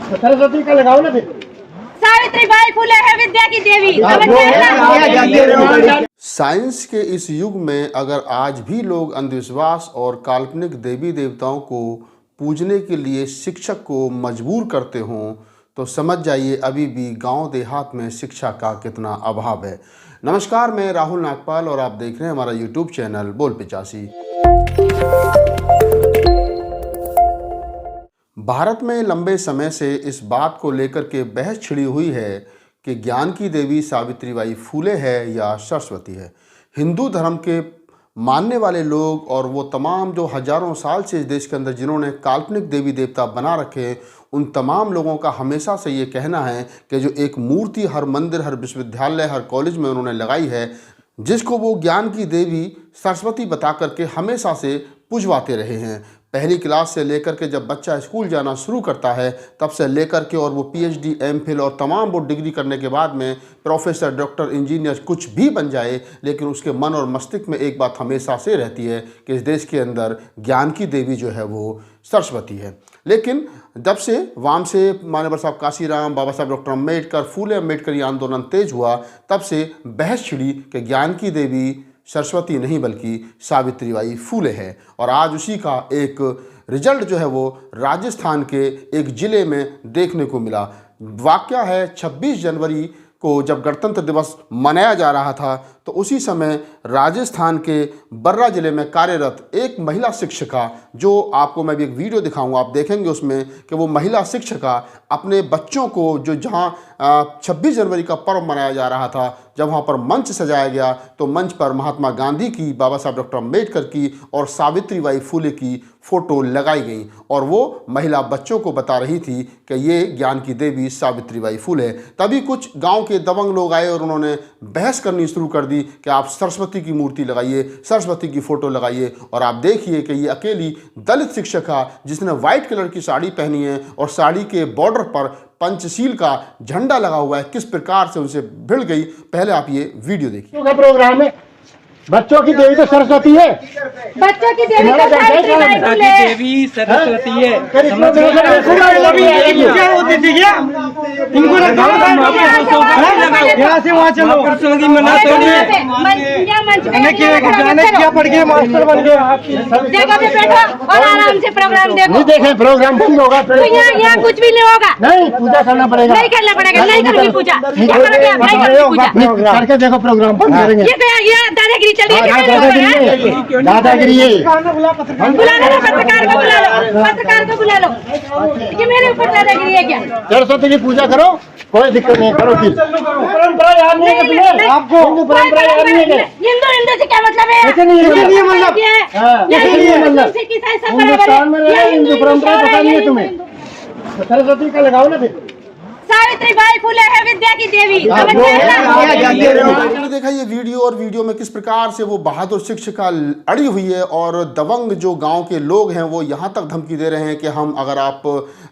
तो सरस्वती का लगाओ ना फिर। सावित्रीबाई फुले है विद्या की देवी। साइंस के इस युग में अगर आज भी लोग अंधविश्वास और काल्पनिक देवी देवताओं को पूजने के लिए शिक्षक को मजबूर करते हों तो समझ जाइए अभी भी गांव देहात में शिक्षा का कितना अभाव है। नमस्कार, मैं राहुल नागपाल और आप देख रहे हैं हमारा यूट्यूब चैनल बोल 85। भारत में लंबे समय से इस बात को लेकर के बहस छिड़ी हुई है कि ज्ञान की देवी सावित्रीबाई फूले है या सरस्वती है। हिंदू धर्म के मानने वाले लोग और वो तमाम जो हजारों साल से इस देश के अंदर जिन्होंने काल्पनिक देवी देवता बना रखे हैं, उन तमाम लोगों का हमेशा से ये कहना है कि जो एक मूर्ति हर मंदिर, हर विश्वविद्यालय, हर कॉलेज में उन्होंने लगाई है, जिसको वो ज्ञान की देवी सरस्वती बता करके हमेशा से पुजवाते रहे हैं। पहली क्लास से लेकर के जब बच्चा स्कूल जाना शुरू करता है तब से लेकर के और वो पीएचडी, एमफिल और तमाम वो डिग्री करने के बाद में प्रोफेसर, डॉक्टर, इंजीनियर कुछ भी बन जाए, लेकिन उसके मन और मस्तिष्क में एक बात हमेशा से रहती है कि इस देश के अंदर ज्ञान की देवी जो है वो सरस्वती है। लेकिन जब से वाम से माननीय साहब काशीराम, बाबा साहब डॉक्टर अम्बेडकर, फूले अम्बेडकर ये आंदोलन तेज हुआ, तब से बहस छिड़ी कि ज्ञान की देवी सरस्वती नहीं बल्कि सावित्रीबाई फूले है। और आज उसी का एक रिजल्ट जो है वो राजस्थान के एक ज़िले में देखने को मिला। वाकया है 26 जनवरी को जब गणतंत्र दिवस मनाया जा रहा था तो उसी समय राजस्थान के बर्रा ज़िले में कार्यरत एक महिला शिक्षिका, जो आपको मैं भी एक वीडियो दिखाऊंगा, आप देखेंगे उसमें कि वो महिला शिक्षिका अपने बच्चों को, जो जहां 26 जनवरी का पर्व मनाया जा रहा था, जब वहाँ पर मंच सजाया गया तो मंच पर महात्मा गांधी की, बाबा साहब डॉक्टर अम्बेडकर की और सावित्रीबाई फूले की फ़ोटो लगाई गई और वो महिला बच्चों को बता रही थी कि ये ज्ञान की देवी सावित्रीबाई फूले है। तभी कुछ गांव के दबंग लोग आए और उन्होंने बहस करनी शुरू कर दी कि आप सरस्वती की मूर्ति लगाइए, सरस्वती की फ़ोटो लगाइए। और आप देखिए कि ये अकेली दलित शिक्षिका जिसने वाइट कलर की साड़ी पहनी है और साड़ी के बॉर्डर पर पंचशील का झंडा लगा हुआ है, किस प्रकार से उनसे भिड़ गई। पहले आप ये वीडियो देखिए। प्रोग्राम है, बच्चों की देवी तो सरस्वती है। बच्चों की देवी तो सावित्रीबाई फुले है। देवी सरस्वती है। यहाँ से वहाँ चलो, परसों की मना क्या पढ़ गए, मास्टर बन गए। देखो भी बैठो और आराम से प्रोग्राम देखो। नहीं देखें प्रोग्राम बंद होगा, तो यहाँ कुछ भी नहीं होगा। नहीं, पूजा करना पड़ेगा। नहीं करना पड़ेगा, नहीं करूँगी पूजा। नहीं करूँगी पूजा करके देखो प्रोग्राम बंद करेंगे। ये दादागिरी चल रही है। दादागिरी है। बुला लो पत्रकार को, बुला लो पत्रकार को, बुला लो। ये मेरे ऊपर दादागिरी है क्या? सरस्वती की पूजा करो, कोई दिक्कत नहीं, करो। फिर परंपरा याद नहीं है तुम्हें? आपको परंपरा याद नहीं है? हिंदू हिंदू से क्या मतलब है? हिंदुस्तान में रहे, हिंदू परंपरा पता नहीं है तुम्हें? सरस्वती का लगाओ ना फिर। सावित्रीबाई फुले है विद्या की देवी। आपने देखा ये वीडियो, और वीडियो में किस प्रकार से वो बहादुर शिक्षिका अड़ी हुई है और दबंग जो गांव के लोग हैं वो यहाँ तक धमकी दे रहे हैं कि हम, अगर आप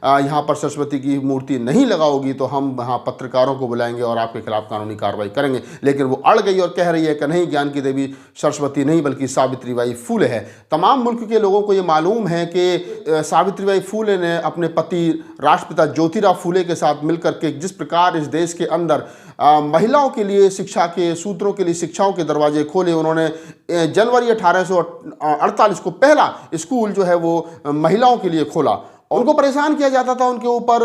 यहाँ पर सरस्वती की मूर्ति नहीं लगाओगी तो हम यहाँ पत्रकारों को बुलाएंगे और आपके खिलाफ कानूनी कार्रवाई करेंगे। लेकिन वो अड़ गई और कह रही है कि नहीं, ज्ञान की देवी सरस्वती नहीं बल्कि सावित्रीबाई फूले है। तमाम मुल्क के लोगों को ये मालूम है कि सावित्रीबाई फूले ने अपने पति राष्ट्रपिता ज्योतिराव फूले के साथ मिलकर के जिस प्रकार इस देश के अंदर महिलाओं के लिए शिक्षा के सूत्रों के लिए शिक्षाओं के दरवाजे खोले। उन्होंने जनवरी 1848 को पहला स्कूल जो है वो महिलाओं के लिए खोला। उनको परेशान किया जाता था, उनके ऊपर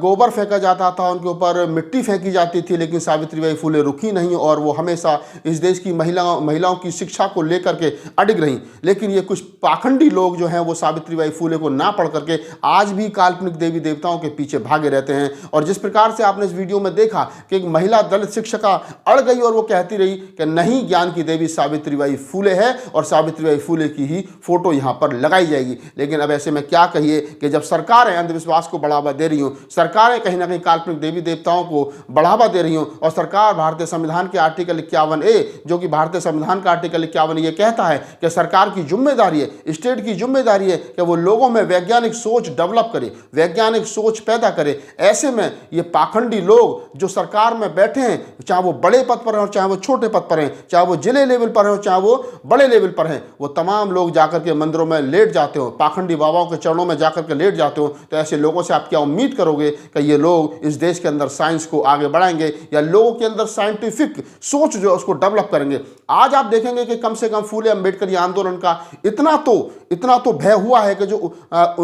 गोबर फेंका जाता था, उनके ऊपर मिट्टी फेंकी जाती थी, लेकिन सावित्रीबाई फूले रुकी नहीं और वो हमेशा इस देश की महिलाओं की शिक्षा को लेकर के अडिग रहीं। लेकिन ये कुछ पाखंडी लोग जो हैं वो सावित्रीबाई फूले को ना पढ़ करके आज भी काल्पनिक देवी देवताओं के पीछे भागे रहते हैं। और जिस प्रकार से आपने इस वीडियो में देखा कि एक महिला दलित शिक्षिका अड़ गई और वो कहती रही कि नहीं, ज्ञान की देवी सावित्रीबाई फूले है और सावित्रीबाई फूले की ही फोटो यहाँ पर लगाई जाएगी। लेकिन अब ऐसे में क्या कहिए कि जब सरकारें अंधविश्वास को बढ़ावा दे रही हूँ, सरकारें कहीं ना कहीं काल्पनिक देवी देवताओं को बढ़ावा दे रही हूँ, और सरकार भारतीय संविधान के आर्टिकल 51A, जो कि भारतीय संविधान का आर्टिकल 51 ये कहता है कि सरकार की जिम्मेदारी है, स्टेट की जिम्मेदारी है कि वो लोगों में वैज्ञानिक सोच डेवलप करे, वैज्ञानिक सोच पैदा करे। ऐसे में ये पाखंडी लोग जो सरकार में बैठे हैं, चाहे वो बड़े पद पर हैं, चाहे वो छोटे पद पर हैं, चाहे वो जिले लेवल पर हैं, चाहे वो बड़े लेवल पर हैं, वो तमाम लोग जाकर के मंदिरों में लेट जाते हो, पाखंडी बाबाओं के चरणों में जाकर के लेट जाते हो, तो ऐसे लोगों से आप क्या उम्मीद करोगे कि ये लोग इस देश के अंदर साइंस को आगे बढ़ाएंगे या लोगों के अंदर साइंटिफिक सोच जो है उसको डेवलप करेंगे। आज आप देखेंगे कि कम से कम फूले अंबेडकर आंदोलन का इतना तो भय हुआ है कि जो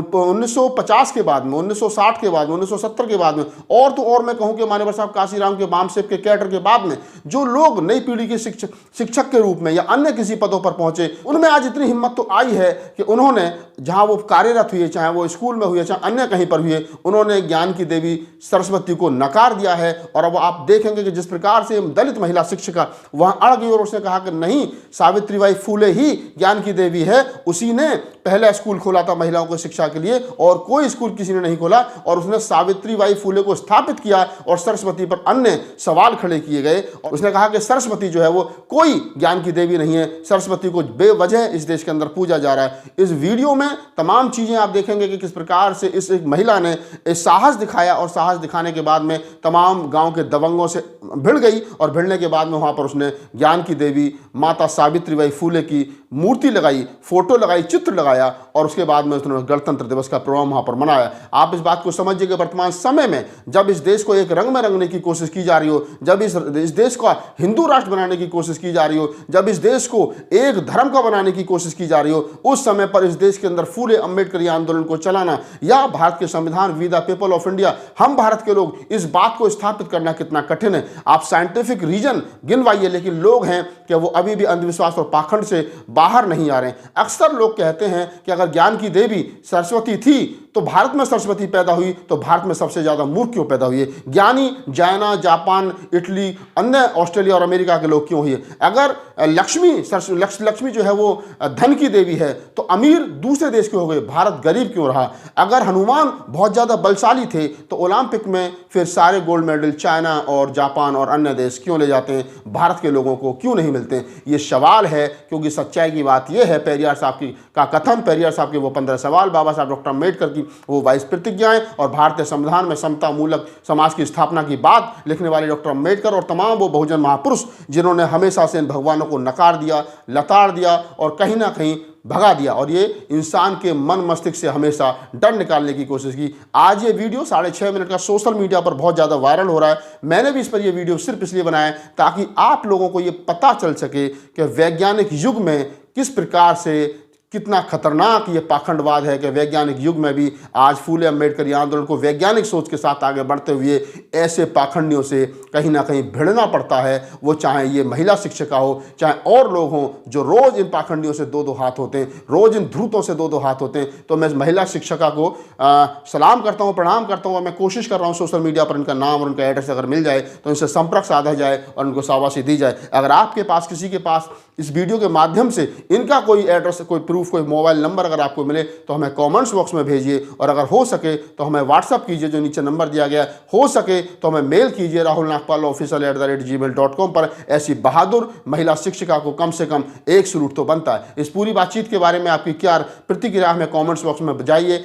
1950 के बाद में, 1960 के बाद में, 1970 के बाद में और मैं कहूं कि मान्यवर साहब काशीराम के, बामसेब के, कैडर के बाद में जो लोग नई पीढ़ी के शिक्षक के रूप में या अन्य किसी पदों पर पहुंचे, उनमें आज इतनी हिम्मत तो आई है कि उन्होंने जहां वो कार्यरत हुए, चाहे वो स्कूल में हुए, चाहे अन्य कहीं पर हुए, उन्होंने ज्ञान की देवी सरस्वती को नकार दिया है। और अब आप देखेंगे कि जिस प्रकार से दलित महिला शिक्षिका वहां अड़ गई और उसने कहा कि नहीं, सावित्रीबाई फूले ही ज्ञान की देवी है। उसी ने पहला स्कूल खोला था महिलाओं को शिक्षा के लिए, और कोई स्कूल किसी ने नहीं खोला, और उसने सावित्रीबाई फूले को स्थापित किया और सरस्वती पर अन्य सवाल खड़े किए गए। और उसने कहा कि सरस्वती जो है वो कोई ज्ञान की देवी नहीं है, सरस्वती को बेवजह इस देश के अंदर पूजा जा रहा है। इस वीडियो में तमाम चीजें आप देखेंगे कि किस प्रकार से इस एक महिला ने साहस दिखाया, और साहस दिखाने के बाद में तमाम गांव के दबंगों से भिड़ गई, और भिड़ने के बाद में वहां पर उसने ज्ञान की देवी माता सावित्रीबाई फूले की मूर्ति लगाई, फोटो लगाई, चित्र लगाया, और उसके बाद में उसने गणतंत्र दिवस का प्रोग्राम वहां पर मनाया। आप इस बात को समझिए कि वर्तमान समय में जब इस देश को एक रंग में रंगने की कोशिश की जा रही हो, जब इस देश को हिंदू राष्ट्र बनाने की कोशिश की जा रही हो, जब इस देश को एक धर्म का बनाने की कोशिश की जा रही हो, उस समय पर इस देश के अंदर फूले अंबेडकर आंदोलन को चलाना या भारत के संविधान we the people of India, हम भारत के लोग, इस बात को स्थापित करना कितना कठिन है। आप साइंटिफिक रीजन गिनवाइए, लेकिन लोग हैं कि वो अभी भी अंधविश्वास और पाखंड से बाहर नहीं आ रहे हैं। अक्सर लोग कहते हैं कि अगर ज्ञान की देवी सरस्वती थी तो भारत में सरस्वती पैदा हुई, तो भारत में सबसे ज्यादा मूर्ख क्यों पैदा हुई है? ज्ञानी चाइना, जापान, इटली, अन्य ऑस्ट्रेलिया और अमेरिका के लोग क्यों हुए? अगर लक्ष्मी जो है वो धन की देवी है, तो अमीर दूसरे देश के हो गए, भारत गरीब क्यों रहा? अगर हनुमान बहुत ज्यादा बलशाली थे, तो ओलंपिक में फिर सारे गोल्ड मेडल चाइना और जापान और अन्य देश क्यों ले जाते हैं, भारत के लोगों को क्यों नहीं मिलते? ये सवाल है, क्योंकि सच्चाई की बात यह है, पेरियार साहब का कथन, पेरियार साहब के वो 15 सवाल, बाबा साहब डॉक्टर अम्बेडकर की वो 22 प्रतिज्ञाएं, और भारतीय संविधान में समता मूलक समाज की स्थापना की बात लिखने वाले डॉक्टर अम्बेडकर और तमाम वो बहुजन महापुरुष जिन्होंने हमेशा से इन भगवानों को नकार दिया, लताड़ दिया और कहीं ना कहीं भगा दिया, और ये इंसान के मन मस्तिष्क से हमेशा डर निकालने की कोशिश की। आज ये वीडियो 6.5 मिनट का सोशल मीडिया पर बहुत ज़्यादा वायरल हो रहा है। मैंने भी इस पर ये वीडियो सिर्फ इसलिए बनाया ताकि आप लोगों को ये पता चल सके कि वैज्ञानिक युग में किस प्रकार से कितना खतरनाक ये पाखंडवाद है कि वैज्ञानिक युग में भी आज फूले अंबेडकर आंदोलन को वैज्ञानिक सोच के साथ आगे बढ़ते हुए ऐसे पाखंडियों से कहीं ना कहीं भिड़ना पड़ता है। वो चाहे ये महिला शिक्षिका हो, चाहे और लोग हों, जो रोज़ इन पाखंडियों से दो हाथ होते हैं, रोज़ इन ध्रुतों से दो हाथ होते हैं। तो मैं इस महिला शिक्षिका को सलाम करता हूँ, प्रणाम करता हूँ, और मैं कोशिश कर रहा हूँ सोशल मीडिया पर इनका नाम और उनका एड्रेस अगर मिल जाए तो इनसे संपर्क साधा जाए और उनको शाबाशी दी जाए। अगर आपके पास, किसी के पास इस वीडियो के माध्यम से इनका कोई एड्रेस, कोई प्रूफ, कोई मोबाइल नंबर अगर आपको मिले तो हमें कमेंट्स बॉक्स में भेजिए, और अगर हो सके तो हमें व्हाट्सअप कीजिए जो नीचे नंबर दिया गया है, हो सके तो हमें मेल कीजिए rahulnagpalofficial@gmail.com पर। ऐसी बहादुर महिला शिक्षिका को कम से कम एक सलूट तो बनता है। इस पूरी बातचीत के बारे में आपकी क्या प्रतिक्रिया हमें कॉमेंट्स बॉक्स में बताइए,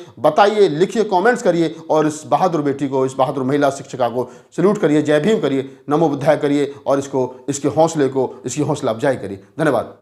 लिखिए, कॉमेंट्स करिए, और इस बहादुर बेटी को, इस बहादुर महिला शिक्षिका को सलूट करिए, जय भीम करिए, नमो बुद्धाय करिए, और इसके हौसले को, इसकी हौसला अफजाई करिए। धन्यवाद।